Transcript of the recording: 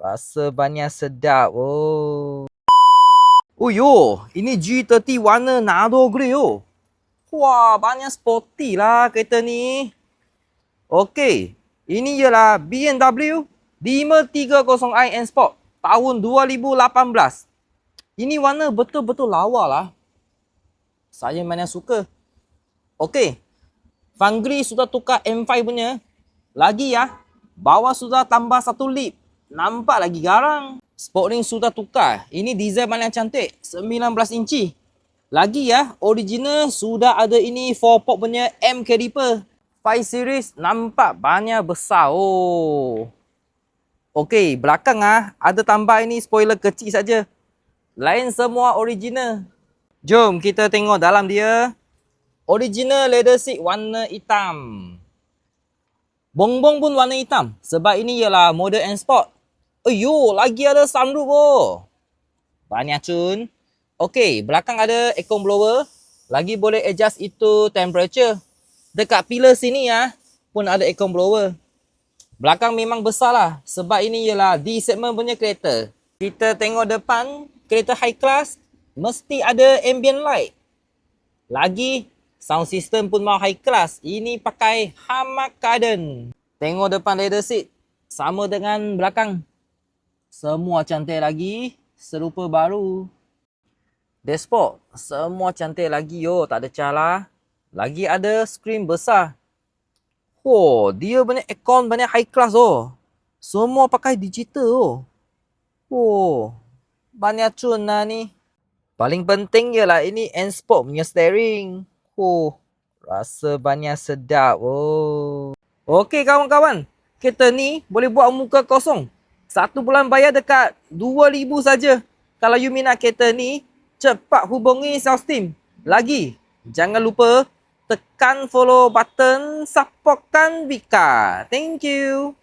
Rasa bannya sedap. Oh. Oh yo, ini G30 warna Nado Grey oh. Wah, banyak sporty lah kereta ni. Okey, ini ialah BMW 530i N Sport tahun 2018. Ini warna betul-betul lawa lah. Saya mana suka. Okey, Fangri sudah tukar M5 punya. Lagi ya, bawah sudah tambah satu lip. Nampak lagi garang. Sport ring sudah tukar. Ini design mana yang cantik. 19 inci. Lagi ya, original sudah ada ini 4-port punya M caliper. 5 series nampak banyak besar. Oh. Okey, belakang ada tambah ini spoiler kecil saja. Lain semua original. Jom kita tengok dalam dia. Original leather seat warna hitam. Bongbong pun warna hitam sebab ini ialah model N Sport. Ayuh, lagi ada sunroof oh. Banyak cun. Okey, belakang ada aircon blower. Lagi boleh adjust itu temperature. Dekat pillar sini pun ada aircon blower. Belakang memang besar lah sebab ini ialah D segment punya kereta. Kita tengok depan, kereta high class mesti ada ambient light. Lagi sound system pun mau high class. Ini pakai Hamad Garden. Tengok depan leather seat sama dengan belakang. Semua cantik lagi, serupa baru. Dashboard semua cantik lagi yo, tak ada calah. Lagi ada skrin besar. Oh, dia banyak aircon, banyak high class oh. Semua pakai digital oh. Oh, banyak cun lah ni. Paling penting ialah ini N Sport punya steering. Oh, rasa banyak sedap oh. Okey kawan-kawan, kereta ni boleh buat muka kosong. 1 bulan bayar dekat 2,000 saja. Kalau you minat kereta ni, cepat hubungi sales team. Lagi, jangan lupa tekan follow button, supportkan Vika. Thank you.